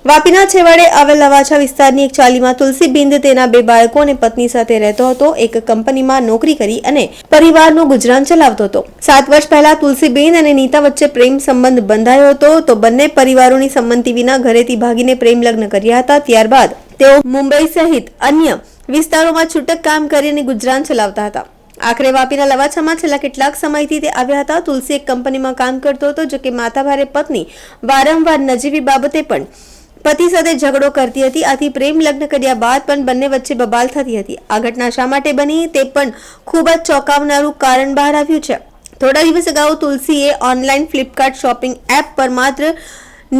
વાપીના છેવાડે આવેલ લવાછા વિસ્તારની એક ચાલીમાં તુલસીબેન તેના 2 બાળકો અને પત્ની સાથે રહેતો હતો. એક કંપનીમાં નોકરી કરી અને પરિવારનું ગુજરાન ચલાવતો હતો. 7 વર્ષ પહેલા તુલસીબેન અને નીતા વચ્ચે પ્રેમ સંબંધ બંધાયો હતો. તો બંને પરિવારોની સંમતિ વિના ઘરેથી ભાગીને પ્રેમ લગ્ન કર્યા હતા. ત્યારબાદ તેઓ મુંબઈ સહિત અન્ય વિસ્તારોમાં છૂટક કામ કરીને ગુજરાન ચલાવતા હતા. આખરે વાપીના લવાછામાં છેલ્લા કેટલાક સમયથી તે આવ્યા હતા. તુલસી એક કંપનીમાં કામ કરતો હતો. જો કે માથાભારે પત્ની વારંવાર નજીવી બાબતે પણ પતિ સાથે ઝઘડો કરતી હતી. આથી પ્રેમ લગ્ન કર્યા બાદ પણ બંને વચ્ચે બબાલ થતી હતી. આ ઘટના શા માટે બની તે પણ ખૂબ જ ચોંકાવનારું કારણ બહાર આવ્યું છે. થોડા દિવસ અગાઉ તુલસીએ ઓનલાઈન ફ્લિપકાર્ટ શોપિંગ એપ પર માત્ર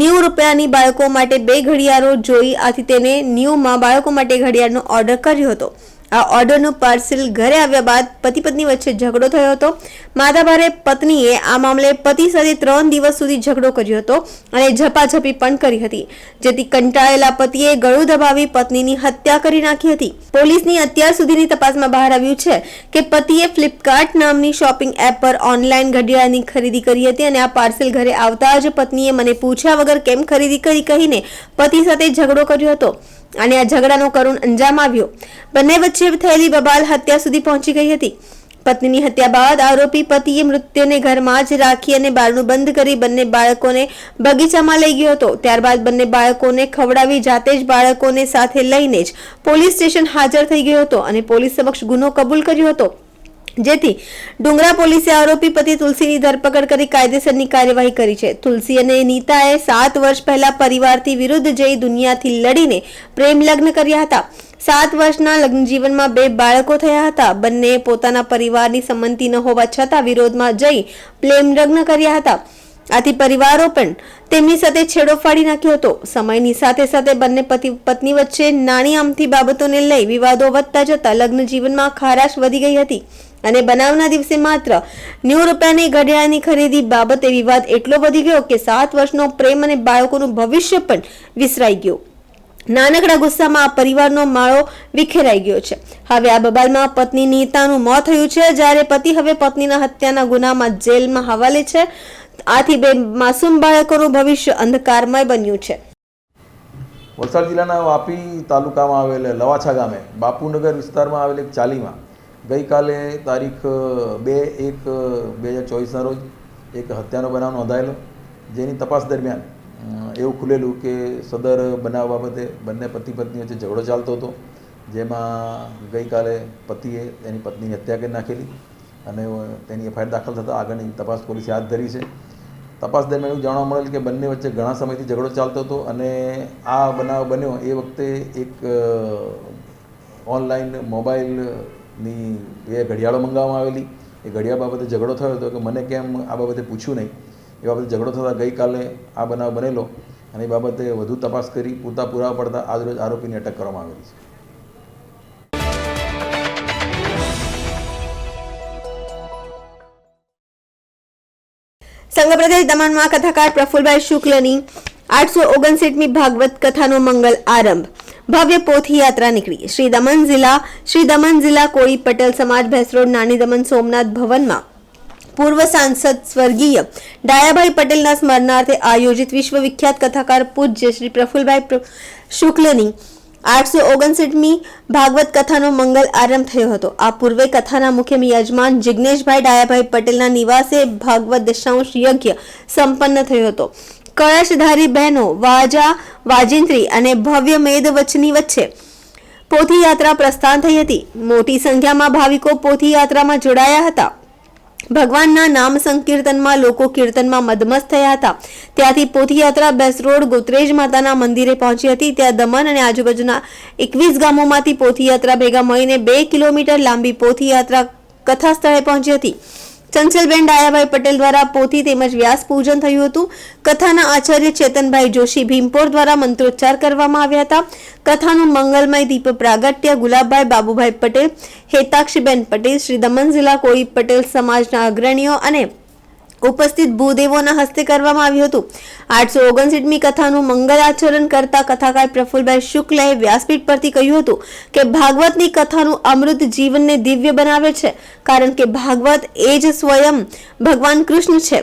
90 રૂપિયાની બાળકો માટે 2 ઘડિયાળો જોઈ. આથી તેને 90માં બાળકો માટે ઘડિયાળનો ઓર્ડર કર્યો હતો. આ ઓર્ડરનું પાર્સલ ઘરે આવ્યા બાદ પતિ પત્ની વચ્ચે ઝઘડો થયો હતો. માથાભારે પત્નીએ આ મામલે પતિ સાથે 3 દિવસ સુધી ઝઘડો કર્યો હતો અને ઝપાઝપી પણ કરી હતી. જેથી કંટાળેલા પતિએ ગળું દબાવી પત્નીની હત્યા કરી નાખી હતી. પોલીસની અત્યાર સુધીની તપાસમાં બહાર આવ્યું છે કે પતિએ ફ્લિપકાર્ટ નામની શોપિંગ એપ પર ઓનલાઈન ઘડિયાળની ખરીદી કરી હતી અને આ પાર્સલ ઘરે આવતા જ પત્નીએ મને પૂછ્યા વગર કેમ ખરીદી કરી કહીને પતિ સાથે ઝઘડો કર્યો હતો અને આ ઝઘડાનો કરુણ અંજામ આવ્યો. બંને વચ્ચે થયેલી બબાલ હત્યા સુધી પહોંચી ગઈ હતી. પત્નીની હત્યા બાદ આરોપી પતિએ મૃત્યુને ઘરમાં જ રાખી અને બારણું બંધ કરી બંને બાળકોને બગીચામાં લઈ ગયો હતો. ત્યારબાદ બંને બાળકોને ખવડાવી જાતે જ બાળકોને સાથે લઈને જ પોલીસ સ્ટેશન હાજર થઈ ગયો હતો અને પોલીસ સમક્ષ ગુનો કબૂલ કર્યો હતો. જેથી ડુંગરા પોલીસે આરોપી પતિ તુલસીની ધરપકડ કરી કાયદેસરની કાર્યવાહી કરી છે. તુલસી અને નીતાએ 7 વર્ષ પહેલા પરિવારથી વિરુદ્ધ જઈ દુનિયાથી લડીને પ્રેમ લગ્ન કર્યા હતા. 7 વર્ષના લગ્ન જીવનમાં 2 બાળકો થયા હતા. બંને પોતાના પરિવારની સંમતિ ન હોવા છતાં વિરોધમાં જઈ પ્રેમ લગ્ન કર્યા હતા. આથી પરિવારો પણ તેમની સાથે છેડો ફાડી નાખ્યો હતો. સમયની સાથે સાથે બંને પતિ પત્ની વચ્ચે નાની અમથી બાબતોને લઈ વિવાદો વધતા જતા લગ્ન જીવનમાં ખારાશ વધી ગઈ હતી અને બનાવના દિવસે માત્ર 90 રૂપિયાની ઘડિયાળની ખરીદી બાબતે વિવાદ એટલો વધી ગયો કે 7 વર્ષનો પ્રેમ અને બાળકોનું ભવિષ્ય પણ વિસરાઈ ગયું. નાનકડા ગુસ્સામાં આ પરિવારનો માળો વિખેરાઈ ગયો છે. હવે આ બબાલમાં પત્ની નીતાનું મોત થયું છે, જ્યારે પતિ હવે પત્નીના હત્યાના ગુનામાં જેલમાં હવાલે છે. આથી 2 માસૂમ બાળકોનું ભવિષ્ય અંધકારમય બન્યું છે. વલસાડ જિલ્લાના વાપી તાલુકામાં આવેલ લવાછા ગામે બાપુનગર વિસ્તારમાં આવેલ એક ચાલીમાં ગઈકાલે તારીખ 2/1/2024ના રોજ એક હત્યાનો બનાવ નોંધાયેલો, જેની તપાસ દરમિયાન એવું ખુલેલું કે સદર બનાવ બાબતે બંને પતિ પત્ની વચ્ચે ઝઘડો ચાલતો હતો, જેમાં ગઈકાલે પતિએ તેની પત્નીની હત્યા કરી નાખેલી અને તેની એફઆઈઆર દાખલ થતાં આગળની તપાસ પોલીસે હાથ ધરી છે. તપાસ દરમિયાન એવું જાણવા મળેલ કે બંને વચ્ચે ઘણા સમયથી ઝઘડો ચાલતો હતો અને આ બનાવ બન્યો એ વખતે એક ઓનલાઈન મોબાઈલની 2 ઘડિયાળો મંગાવવામાં આવેલી. એ ઘડિયાળ બાબતે ઝઘડો થયો હતો કે મને કેમ આ બાબતે પૂછ્યું નહીં, એ બાબતે ઝઘડો થતાં ગઈકાલે આ બનાવ બનેલો અને એ બાબતે વધુ તપાસ કરી પૂરતા પુરાવા પડતા આજરોજ આરોપીની અટક કરવામાં આવેલી છે. સંઘ પ્રદેશ દમણમાં કથાકાર પ્રફુલભાઈ શુક્લની 859મી ભાગવત કથાનો મંગલ આરંભ. ભવ્ય પોથી યાત્રા નીકળી. શ્રી દમણ જિલ્લા કોળી પટેલ સમાજ ભેંસરોડ નાની દમણ સોમનાથ ભવનમાં પૂર્વ સાંસદ સ્વર્ગીય ડાયાભાઈ પટેલના સ્મરણાર્થે આયોજિત વિશ્વ વિખ્યાત કથાકાર પૂજ્ય શ્રી પ્રફુલભાઈ શુક્લની 859મી ભાગવત કથાનો મંગલ આરંભ થયો હતો. આ પૂર્વે કથાના મુખ્ય યજમાન જિગ્નેશભાઈ ડાયાભાઈ પટેલના નિવાસે ભાગવત દશાંશ યજ્ઞ સંપન્ન થયો હતો. કળશધારી બહેનો વાજા વાજિંત્રી અને ભવ્ય મેદ વચની વચ્ચે પોથી યાત્રા પ્રસ્થાન થઈ હતી. મોટી સંખ્યામાં ભાવિકો પોથી યાત્રામાં જોડાયા હતા. ભગવાનના નામ સંકીર્તનમાં લોકો કીર્તનમાં મદમસ્ત થયા હતા. ત્યાંથી પોથી યાત્રા બેસરોડ ગોત્રેજ માતાના મંદિરે પહોંચી હતી. ત્યાં દમણ અને આજુબાજુના 21 ગામોમાંથી પોથી યાત્રા ભેગા મળીને 2 કિલોમીટર લાંબી પોથી યાત્રા કથા સ્થળે પહોંચી હતી. ચંચલબેન ડાયાભાઈ પટેલ દ્વારા પોથી તેમજ વ્યાસ પૂજન થયું હતું. કથાના આચાર્ય ચેતનભાઈ જોશી ભીમપોર દ્વારા મંત્રોચ્ચાર કરવામાં આવ્યા હતા. કથાનું મંગલમય દીપ પ્રાગટ્ય ગુલાબભાઈ બાબુભાઈ પટેલ, હેતાક્ષીબેન પટેલ, શ્રી દમણ જિલ્લા કોળી પટેલ સમાજના અગ્રણીઓ અને ઉપસ્થિત ભૂદેવોના હસ્તે કરવામાં આવ્યું હતું. 859મી કથાનું મંગલાચરણ કરતા કથાકાર પ્રફુલભાઈ શુક્લએ વ્યાસપીઠ પરથી કહ્યું હતું કે ભાગવતની કથાનું અમૃત જીવનને દિવ્ય બનાવે છે, કારણ કે ભાગવત એ જ સ્વયં ભગવાન કૃષ્ણ છે.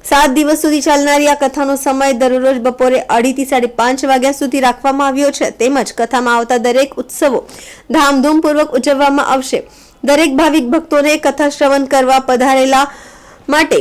7 દિવસ સુધી ચાલનારી આ કથાનો સમય દરરોજ બપોરે 2:30 થી 5:30 વાગ્યા સુધી રાખવામાં આવ્યો છે. તેમજ કથામાં આવતા દરેક ઉત્સવો ધામધૂમપૂર્વક ઉજવવામાં આવશે. દરેક ભાવિક ભક્તોને કથા શ્રવણ કરવા પધારેલા માટે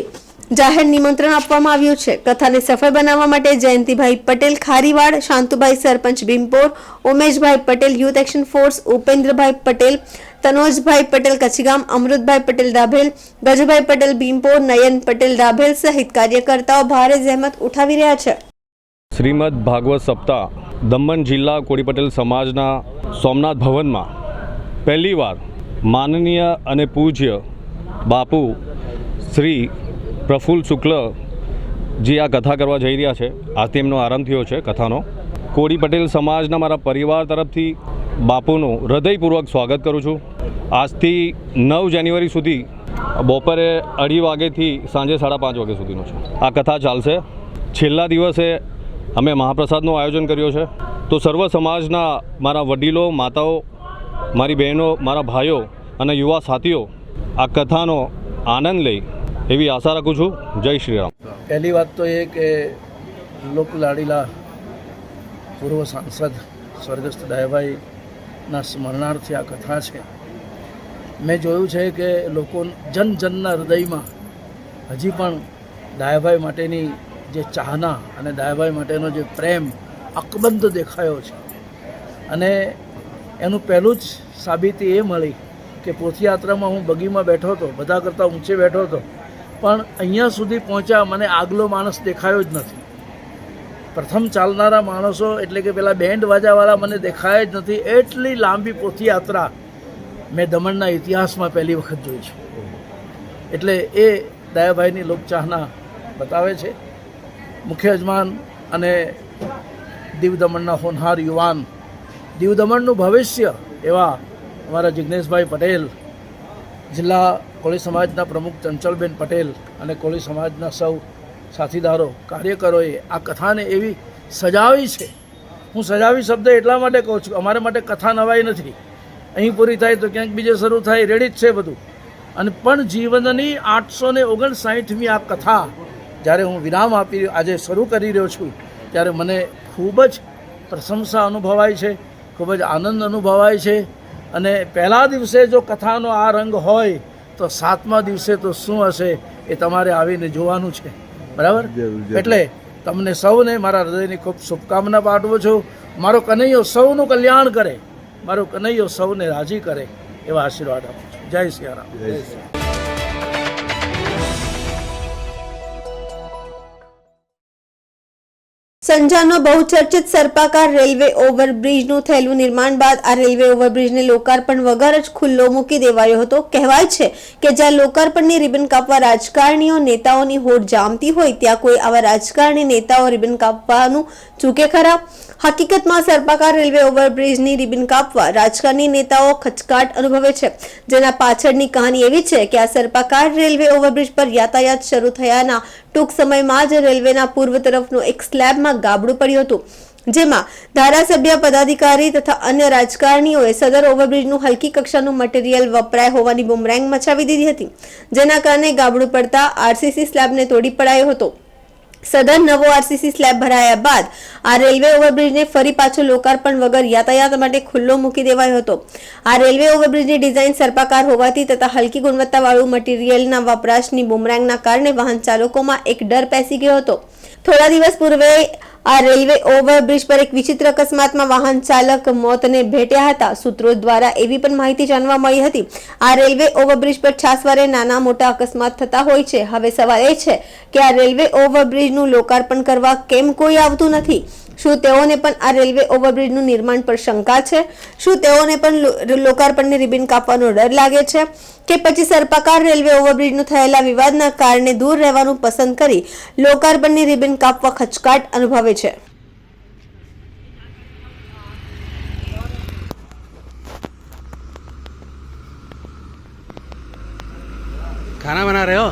જાહેર નિમંત્રણ આપવામાં આવ્યું છે. કથાને સફળ બનાવવા માટે જયંતિભાઈ પટેલ ખારીવાડ, શાંતુભાઈ સરપંચ ભીમપોર, ઉમેશભાઈ પટેલ યુથ એક્શન ફોર્સ, ઉપેન્દ્રભાઈ પટેલ, તનોજભાઈ પટેલ કચ્છગામ, અમૃતભાઈ પટેલ દાભેલ, ગજભાઈ પટેલ ભીમપોર, નયન પટેલ દાભેલ સહિત કાર્યકર્તાઓ ભારે જહેમત ઉઠાવી રહ્યા છે. શ્રીમદ ભાગવત સપ્તાહ દમણ જિલ્લા કોળી પટેલ સમાજના સોમનાથ ભવનમાં પહેલીવાર માનનીય અને પૂજ્ય બાપુ શ્રી પ્રફુલ્લ શુક્લ જે આ કથા કરવા જઈ રહ્યા છે. આજથી એમનો આરંભ થયો છે કથાનો. કોળી પટેલ સમાજના મારા પરિવાર તરફથી બાપુનું હૃદયપૂર્વક સ્વાગત કરું છું. આજથી 9 જાન્યુઆરી સુધી બપોરે 2:30 વાગ્યાથી સાંજે 5:30 વાગ્યા સુધીનો છે આ કથા ચાલશે. છેલ્લા દિવસે અમે મહાપ્રસાદનું આયોજન કર્યો છે. તો સર્વ સમાજના મારા વડીલો, માતાઓ, મારી બહેનો, મારા ભાઈઓ અને યુવા સાથીઓ આ કથાનો આનંદ લે એવી આશા રાખું છું. જય શ્રી રામ. પહેલી વાત તો એ કે લોકલાડીલા પૂર્વ સાંસદ સ્વર્ગસ્થ ડાયાભાઈના સ્મરણાર્થે આ કથા છે. મેં જોયું છે કે લોકો જનજનના હૃદયમાં હજી પણ ડાયાભાઈ માટેની જે ચાહના અને ડાયાભાઈ માટેનો જે પ્રેમ અકબંધ દેખાયો છે. અને એનું પહેલું જ સાબિતી એ મળી કે પોથયાત્રામાં હું બગીમાં બેઠો હતો, બધા કરતાં ઊંચે બેઠો હતો, પણ અહીંયા સુધી પહોંચ્યા મને આગલો માણસ દેખાયો જ નથી. પ્રથમ ચાલનારા માણસો એટલે કે પેલા બેન્ડ વાજાવાળા મને દેખાયા જ નથી. એટલી લાંબી પોથયાત્રા મેં દમણના ઇતિહાસમાં પહેલી વખત જોઈ છે. એટલે એ દયાભાઈની લોકચાહના બતાવે છે. મુખ્ય યજમાન અને દીવ દમણના હોનહાર યુવાન, દીવ દમણનું ભવિષ્ય એવા અમારા જિગ્નેશભાઈ પટેલ, જિલ્લા કોળી સમાજના પ્રમુખ ચંચલબેન પટેલ અને કોળી સમાજના સૌ સાથીદારો, કાર્યકરોએ આ કથાને એવી સજાવી છે. હું સજાવી શબ્દ એટલા માટે કહું છું, અમારા માટે કથા નવાઈ નથી. અહીં પૂરી થાય તો ક્યાંક બીજે શરૂ થાય, રેડી જ છે બધું. અને પણ જીવનની 859મી આ કથા જ્યારે હું વિરામ આપી આજે શરૂ કરી રહ્યો છું ત્યારે મને ખૂબ જ પ્રશંસા અનુભવાય છે, ખૂબ જ આનંદ અનુભવાય છે. અને પહેલા દિવસે જો કથાનો આ રંગ હોય તો 7મા દિવસે તો શું હશે એ તમારે આવીને જોવાનું છે. બરાબર? એટલે તમને સૌને મારા હૃદયની ખૂબ શુભકામના પાઠવું છું. મારો કનૈયો સૌનું કલ્યાણ કરે, મારો કનૈયો સૌને રાજી કરે એવા આશીર્વાદ આપું છું. જય સિયારામ. સંજાનો બહુચર્ચિત સર્પાકાર રેલવે ઓવરબ્રિજનું થયેલું નિર્માણ બાદ આ રેલવે ઓવરબ્રિજને લોકાર્પણ વગર જ ખુલ્લો મૂકી દેવાયો હતો. કહેવાય છે કે જ્યાં લોકાર્પણની રિબન કાપવા રાજકારણીઓ, નેતાઓની હોડ જામતી હોય ત્યાં કોઈ આવા રાજકારણી નેતાઓ રિબન કાપવાનું ચૂકે ખરા? હકીકતમાં સર્પાકાર રેલવે ઓવરબ્રિજની રિબન કાપવા રાજકારણી નેતાઓ ખચકાટ અનુભવે છે. જેના પાછળની કહાની એવી છે કે આ સર્પાકાર રેલવે ઓવરબ્રિજ પર યાતાયાત શરૂ થયાના ટૂંક સમયમાં જ રેલવેના પૂર્વ તરફનું એક સ્લેબમાં ગાબડું પડ્યું હતું. જેમાં ધારાસભ્ય, પદાધિકારી તથા અન્ય રાજકારણીઓએ સદર ઓવરબ્રિજનું હલકી કક્ષાનું મટીરીયલ વપરાય હોવાની બુમરેંગ મચાવી દીધી હતી. જેના કારણે ગાબડું પડતા આરસીસી સ્લેબને તોડી પડાયો હતો. સદર નવો આરસીસી સ્લેબ ભરાયા બાદ આ રેલવે ઓવરબ્રિજને ફરી પાછો લોકાર્પણ વગર યાતાયાત માટે ખુલ્લો મૂકી દેવાયો હતો. આ રેલવે ઓવરબ્રિજની ડિઝાઇન સર્પાકાર હોવાથી તથા હલકી ગુણવત્તાવાળું મટીરીયલના વપરાશની બુમરેંગના કારણે વાહન ચાલકોમાં એક ડર પેસી ગયો હતો. થોડા દિવસ પૂર્વે આ રેલવે ઓવરબ્રિજ પર એક વિચિત્ર અકસ્માતમાં વાહન ચાલક મોતને ભેટ્યા હતા. સૂત્રો દ્વારા એવી પણ માહિતી જાણવા મળી હતી. આ રેલવે ઓવરબ્રિજ પર છાસવારે નાના મોટા અકસ્માત થતા હોય છે. હવે સવાલ એ છે કે આ રેલવે ઓવરબ્રિજનું લોકાર્પણ કરવા કેમ કોઈ આવતું નથી? શું તેઓને પણ આ રેલવે ઓવરબ્રિજનું નિર્માણ પર શંકા છે? શું તેઓને પણ લોકાર્પણની રિબન કાપવાનો ડર લાગે છે? કે પછી સર્પાકાર રેલવે ઓવરબ્રિજનું થયેલા વિવાદના કારણે દૂર રહેવાનું પસંદ કરી લોકાર્પણની રિબન કાપવા ખચકાટ અનુભવે છે? खाना बना रहे हो?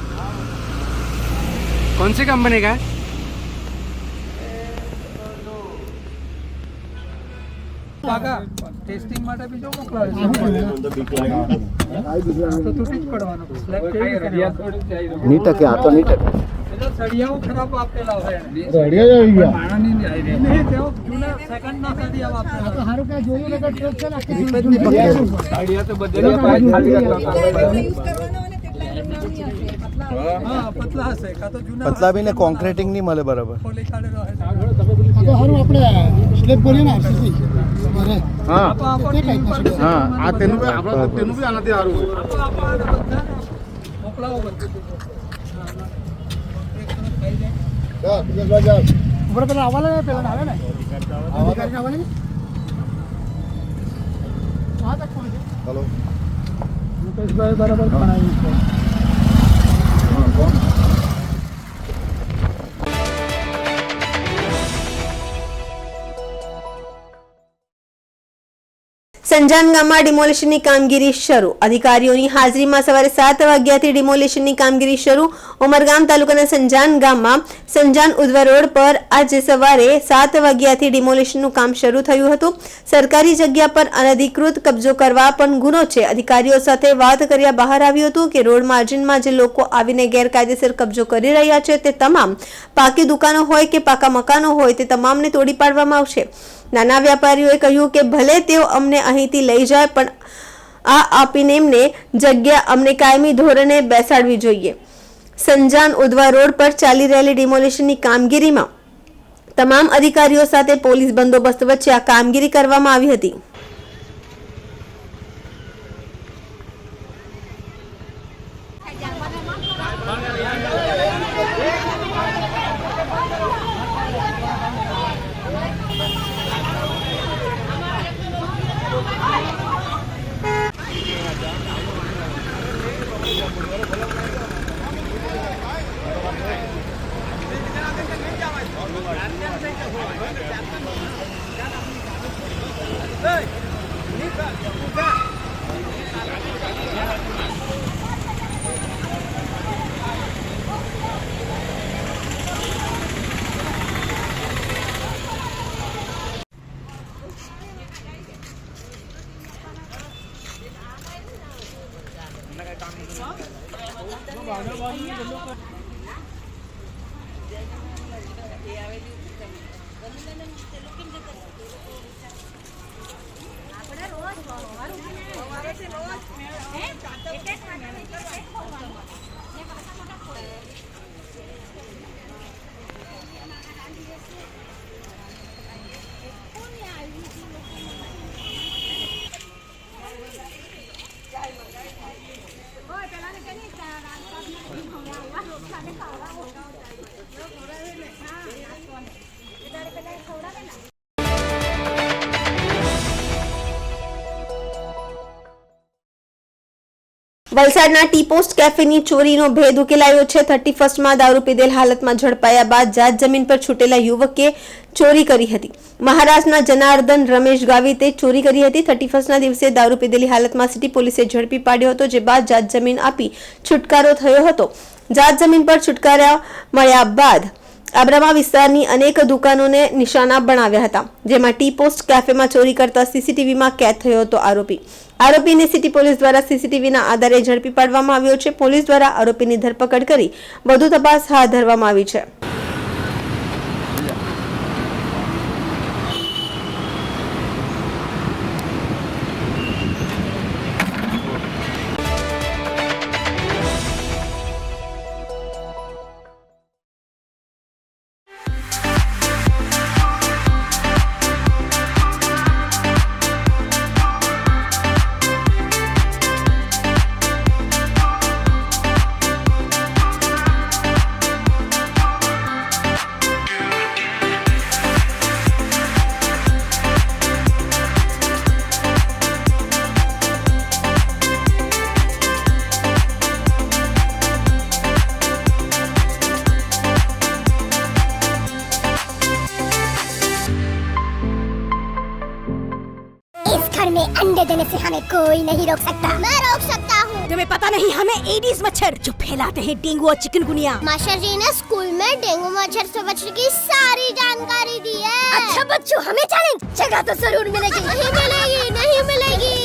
कौन सी कंपनी का है? ટેસ્ટિંગ માટે બીજો મોકલાવે તો તૂટી જ પડવાનો. સ્લેબ કેવી રીતે? નહીં ટકે, આ તો નહીં ટકે. પતલા બી ને કોન્ક્રીટિંગ નહીં મળે બરાબર. આ તેનું બી આનાથી સારું હલો સંજાન ગામમાં ડિમોલિશનની કામગીરી શરૂ. અધિકારીઓની હાજરીમાં સવારે 7 વાગ્યાથી ડિમોલિશનની કામગીરી શરૂ. ઉમરગામ તાલુકાના સંજાન ગામમાં સંજાન ઉધવા રોડ પર આજે સવારે 7 વાગ્યાથી ડિમોલિશનનું કામ શરૂ થયું હતું. સરકારી જગ્યા પર અનધિકૃત કબજો કરવા પણ ગુનો છે. અધિકારીઓ સાથે વાત કર્યા બહાર આવ્યું હતું કે રોડ માર્જિનમાં જે લોકો આવીને ગેરકાયદેસર કબજો કરી રહ્યા છે તે તમામ પાકી દુકાનો હોય કે પાકા મકાનો હોય તે તમામને તોડી પાડવામાં આવશે. નાના વેપારીઓએ કહ્યું કે ભલે તેઓ અમને અહીંથી લઈ જાય પણ આ આપીને એમને જગ્યા અમને કાયમી ધોરણે બેસાડવી જોઈએ. સંજાન ઉધવા રોડ પર ચાલી રહેલી ડિમોલિશનની કામગીરીમાં તમામ અધિકારીઓ સાથે પોલીસ બંદોબસ્ત વચ્ચે આ કામગીરી કરવામાં આવી હતી. વલસાડના ટી પોસ્ટ કેફેની ચોરીનો ભેદ ઉકેલાયો છે. 31માં દારૂ પીધેલ હાલતમાં ઝડપાયા બાદ જાત જમીન પર છૂટેલા યુવકે ચોરી કરી હતી. મહારાષ્ટ્રના જનાર્દન રમેશ ગાવિતે ચોરી કરી હતી. 31ના દિવસે દારૂ પીધેલી હાલતમાં સિટી પોલીસે ઝડપી પાડ્યો હતો, જે બાદ જાત જમીન આપી છુટકારો થયો હતો. જાત જમીન પર છુટકારા મળ્યા બાદ આબ્રામા વિસ્તારની અનેક દુકાનોને નિશાના બનાવ્યા હતા, જેમાં ટી પોસ્ટ કેફેમાં ચોરી કરતા સીસીટીવીમાં કેદ થયો હતો આરોપીને સિટી પોલીસ દ્વારા સીસીટીવીના આધારે ઝડપી પાડવામાં આવ્યો છે. પોલીસ દ્વારા આરોપીની ધરપકડ કરી વધુ તપાસ હાથ ધરવામાં આવી છે. घर में अंडे देने से हमें कोई नहीं रोक सकता। मैं रोक सकता हूँ। तुम्हें पता नहीं हमें एडिस मच्छर जो फैलाते हैं डेंगू और चिकनगुनिया। मास्टर जी ने स्कूल में डेंगू मच्छर से बचने की सारी जानकारी दी है। अच्छा बच्चों, हमें चैलेंज जगह तो जरूर मिलेगी। नहीं मिलेगी, नहीं मिलेगी।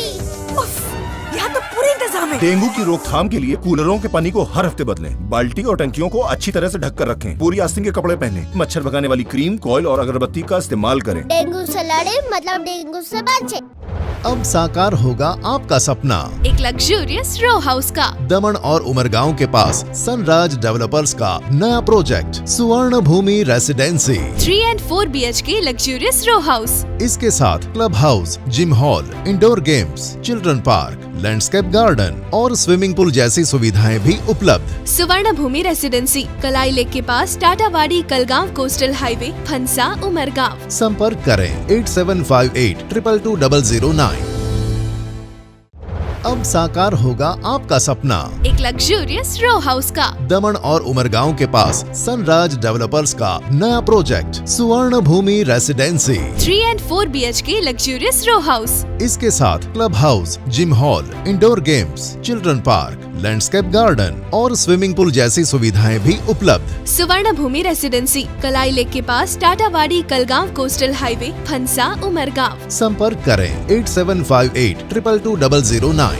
यहाँ तो पूरे इंतजाम हमें। डेंगू की रोकथाम के लिए कूलरों के पानी को हर हफ्ते बदलें। बाल्टी और टंकियों को अच्छी तरह से ढककर रखें। पूरी आस्तीन के कपड़े पहनें। मच्छर भगाने वाली क्रीम, कॉइल और अगरबत्ती का इस्तेमाल करें। डेंगू से लड़े मतलब डेंगू से बचे। अब साकार होगा आपका सपना, एक लग्जूरियस रो हाउस का। दमन और उमरगांव के पास सनराज डेवलपर्स का नया project Suvarna Bhumi residency 3 and 4 BHK luxurious row house. इसके साथ club house, gym hall, indoor games, children park, landscape garden और स्विमिंग पूल जैसी सुविधाएं भी उपलब्ध। सुवर्ण भूमि रेसिडेंसी कलाई लेक के पास टाटावाड़ी कलगांव कोस्टल हाईवे फंसा उमरगांव। संपर्क करें 8758 222 009। अब साकार होगा आपका सपना, एक लग्जूरियस रो हाउस का। दमन और उमरगांव के पास सनराज डेवलपर्स का नया project Suvarna Bhumi residency 3 and 4 BHK luxurious row house. इसके साथ club house, gym hall, indoor games, children park, landscape garden और स्विमिंग पूल जैसी सुविधाएं भी उपलब्ध। सुवर्ण भूमि रेसिडेंसी कलाई लेक के पास टाटावाड़ी कलगांव कोस्टल हाईवे फंसा उमरगांव। संपर्क करें 8758 222 009।